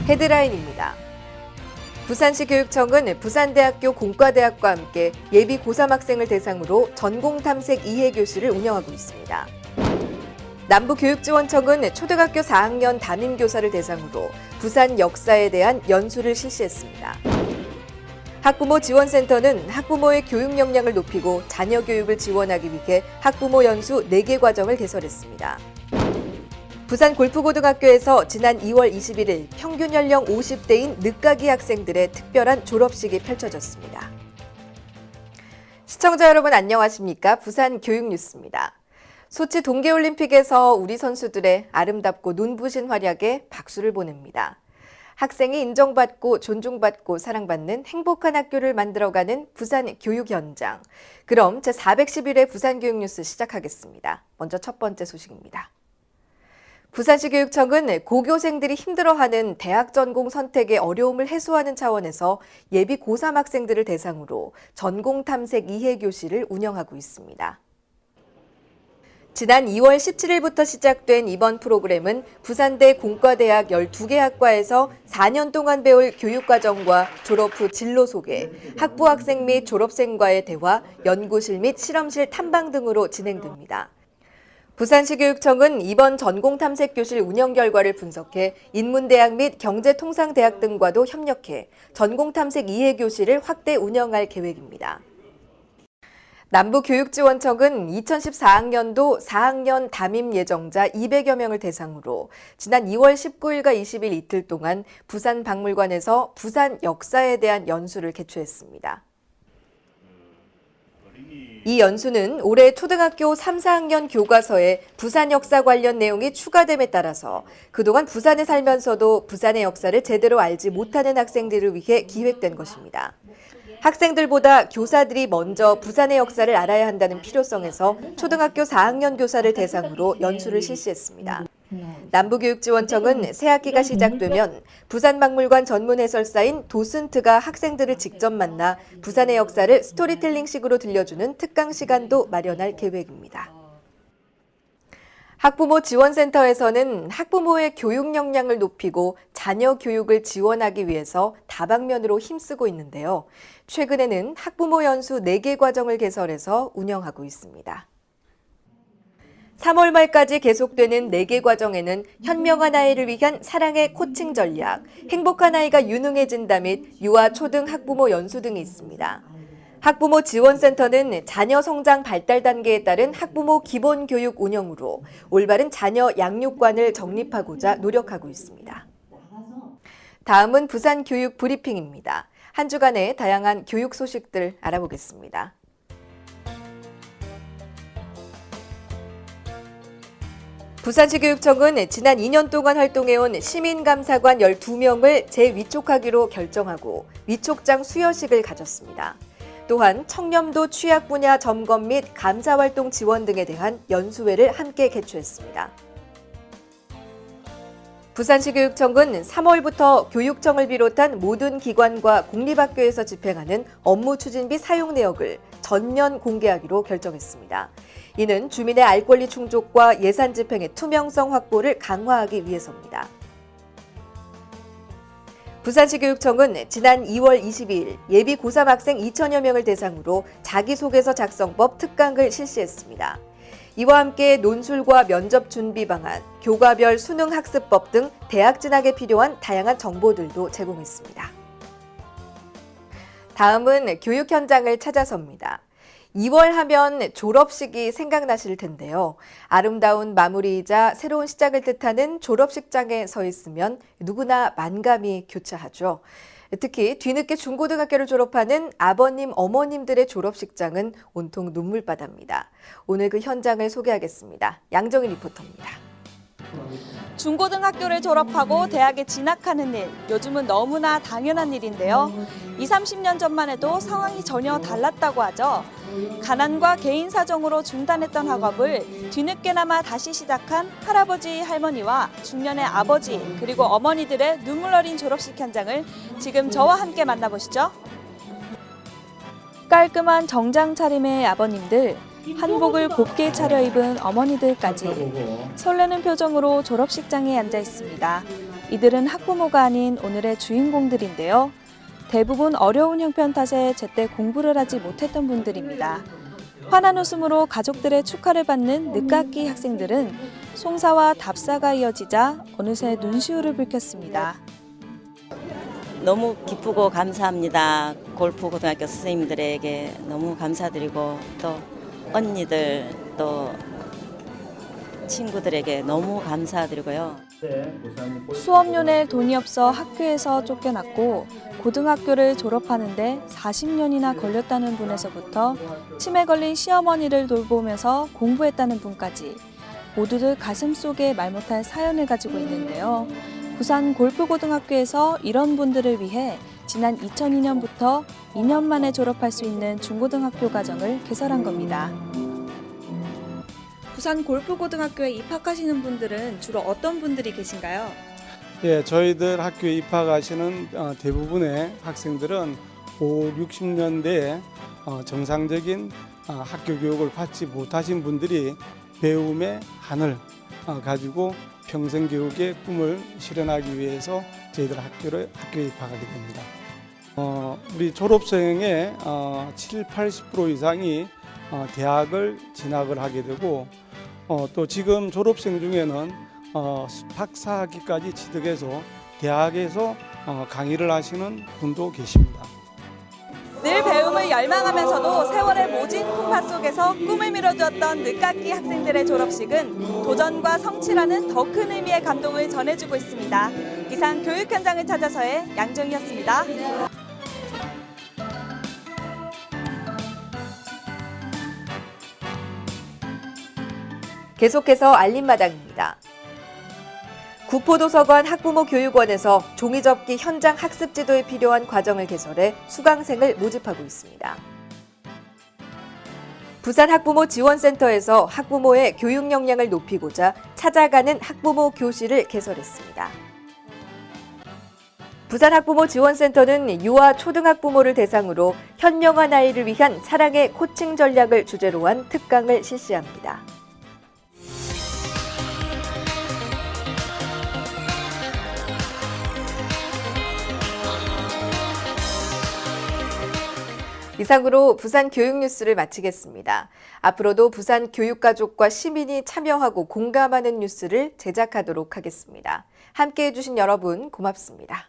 헤드라인입니다. 부산시 교육청은 부산대학교 공과대학과 함께 예비 고3 학생을 대상으로 전공탐색 2회 교실을 운영하고 있습니다. 남부교육지원청은 초등학교 4학년 담임교사를 대상으로 부산 역사에 대한 연수를 실시했습니다. 학부모 지원센터는 학부모의 교육 역량을 높이고 자녀 교육을 지원하기 위해 학부모 연수 4개 과정을 개설했습니다. 부산 골프고등학교에서 지난 2월 21일 평균 연령 50대인 늦가기 학생들의 특별한 졸업식이 펼쳐졌습니다. 시청자 여러분 안녕하십니까? 부산 교육뉴스입니다. 소치 동계올림픽에서 우리 선수들의 아름답고 눈부신 활약에 박수를 보냅니다. 학생이 인정받고 존중받고 사랑받는 행복한 학교를 만들어가는 부산 교육 현장. 그럼 제411회 부산교육뉴스 시작하겠습니다. 먼저 첫 번째 소식입니다. 부산시 교육청은 고교생들이 힘들어하는 대학 전공 선택의 어려움을 해소하는 차원에서 예비 고3 학생들을 대상으로 전공 탐색 2회 교실을 운영하고 있습니다. 지난 2월 17일부터 시작된 이번 프로그램은 부산대 공과대학 12개 학과에서 4년 동안 배울 교육과정과 졸업 후 진로 소개, 학부 학생 및 졸업생과의 대화, 연구실 및 실험실 탐방 등으로 진행됩니다. 부산시 교육청은 이번 전공탐색 교실 운영 결과를 분석해 인문대학 및 경제통상대학 등과도 협력해 전공탐색 2회 교실을 확대 운영할 계획입니다. 남부교육지원청은 2014학년도 4학년 담임 예정자 200여 명을 대상으로 지난 2월 19일과 20일 이틀 동안 부산박물관에서 부산 역사에 대한 연수를 개최했습니다. 이 연수는 올해 초등학교 3, 4학년 교과서에 부산 역사 관련 내용이 추가됨에 따라서 그동안 부산에 살면서도 부산의 역사를 제대로 알지 못하는 학생들을 위해 기획된 것입니다. 학생들보다 교사들이 먼저 부산의 역사를 알아야 한다는 필요성에서 초등학교 4학년 교사를 대상으로 연수를 실시했습니다. 남부교육지원청은 새학기가 시작되면 부산박물관 전문 해설사인 도슨트가 학생들을 직접 만나 부산의 역사를 스토리텔링식으로 들려주는 특강 시간도 마련할 계획입니다. 학부모 지원센터에서는 학부모의 교육 역량을 높이고 자녀 교육을 지원하기 위해서 다방면으로 힘쓰고 있는데요. 최근에는 학부모 연수 4개 과정을 개설해서 운영하고 있습니다. 3월 말까지 계속되는 4개 과정에는 현명한 아이를 위한 사랑의 코칭 전략, 행복한 아이가 유능해진다 및 유아 초등 학부모 연수 등이 있습니다. 학부모 지원센터는 자녀 성장 발달 단계에 따른 학부모 기본 교육 운영으로 올바른 자녀 양육관을 정립하고자 노력하고 있습니다. 다음은 부산 교육 브리핑입니다. 한 주간의 다양한 교육 소식들 알아보겠습니다. 부산시 교육청은 지난 2년 동안 활동해온 시민감사관 12명을 재위촉하기로 결정하고 위촉장 수여식을 가졌습니다. 또한 청렴도 취약 분야 점검 및 감사활동 지원 등에 대한 연수회를 함께 개최했습니다. 부산시 교육청은 3월부터 교육청을 비롯한 모든 기관과 공립학교에서 집행하는 업무 추진비 사용 내역을 전면 공개하기로 결정했습니다. 이는 주민의 알 권리 충족과 예산 집행의 투명성 확보를 강화하기 위해서입니다. 부산시 교육청은 지난 2월 22일 예비 고3 학생 2천여 명을 대상으로 자기소개서 작성법 특강을 실시했습니다. 이와 함께 논술과 면접 준비 방안, 교과별 수능 학습법 등 대학 진학에 필요한 다양한 정보들도 제공했습니다. 다음은 교육 현장을 찾아서입니다. 2월 하면 졸업식이 생각나실 텐데요. 아름다운 마무리이자 새로운 시작을 뜻하는 졸업식장에 서 있으면 누구나 만감이 교차하죠. 특히 뒤늦게 중고등학교를 졸업하는 아버님, 어머님들의 졸업식장은 온통 눈물바다입니다. 오늘 그 현장을 소개하겠습니다. 양정희 리포터입니다. 중고등학교를 졸업하고 대학에 진학하는 일, 요즘은 너무나 당연한 일인데요. 20, 30년 전만 해도 상황이 전혀 달랐다고 하죠. 가난과 개인 사정으로 중단했던 학업을 뒤늦게나마 다시 시작한 할아버지, 할머니와 중년의 아버지, 그리고 어머니들의 눈물 어린 졸업식 현장을 지금 저와 함께 만나보시죠. 깔끔한 정장 차림의 아버님들, 한복을 곱게 차려입은 어머니들까지 설레는 표정으로 졸업식장에 앉아 있습니다. 이들은 학부모가 아닌 오늘의 주인공들인데요. 대부분 어려운 형편 탓에 제때 공부를 하지 못했던 분들입니다. 환한 웃음으로 가족들의 축하를 받는 늦깎이 학생들은 송사와 답사가 이어지자 어느새 눈시울을 붉혔습니다. 너무 기쁘고 감사합니다. 골프 고등학교 선생님들에게 너무 감사드리고 또 언니들 또 친구들에게 너무 감사드리고요. 수업료 낼 돈이 없어 학교에서 쫓겨났고 고등학교를 졸업하는데 40년이나 걸렸다는 분에서부터 치매 걸린 시어머니를 돌보면서 공부했다는 분까지 모두들 가슴속에 말 못할 사연을 가지고 있는데요. 부산 골프고등학교에서 이런 분들을 위해 지난 2002년부터 2년 만에 졸업할 수 있는 중고등학교 과정을 개설한 겁니다. 부산 골프고등학교에 입학하시는 분들은 주로 어떤 분들이 계신가요? 예, 저희들 학교에 입학하시는 대부분의 학생들은 60년대에 정상적인 학교 교육을 받지 못하신 분들이 배움의 한을 가지고 평생 교육의 꿈을 실현하기 위해서 저희들 학교에 입학하게 됩니다. 우리 졸업생의 70~80% 이상이 대학을 진학을 하게 되고 또 지금 졸업생 중에는 박사학위까지 취득해서 대학에서 강의를 하시는 분도 계십니다. 늘 배움을 열망하면서도 세월의 모진 풍파 속에서 꿈을 미뤄주었던 늦깎이 학생들의 졸업식은 도전과 성취라는 더 큰 의미의 감동을 전해주고 있습니다. 이상 교육 현장을 찾아서의 양정이었습니다. 계속해서 알림마당입니다. 구포도서관 학부모교육원에서 종이접기 현장 학습 지도에 필요한 과정을 개설해 수강생을 모집하고 있습니다. 부산 학부모 지원센터에서 학부모의 교육 역량을 높이고자 찾아가는 학부모 교실을 개설했습니다. 부산 학부모 지원센터는 유아 초등학부모를 대상으로 현명한 아이를 위한 사랑의 코칭 전략을 주제로 한 특강을 실시합니다. 이상으로 부산 교육 뉴스를 마치겠습니다. 앞으로도 부산 교육가족과 시민이 참여하고 공감하는 뉴스를 제작하도록 하겠습니다. 함께해 주신 여러분 고맙습니다.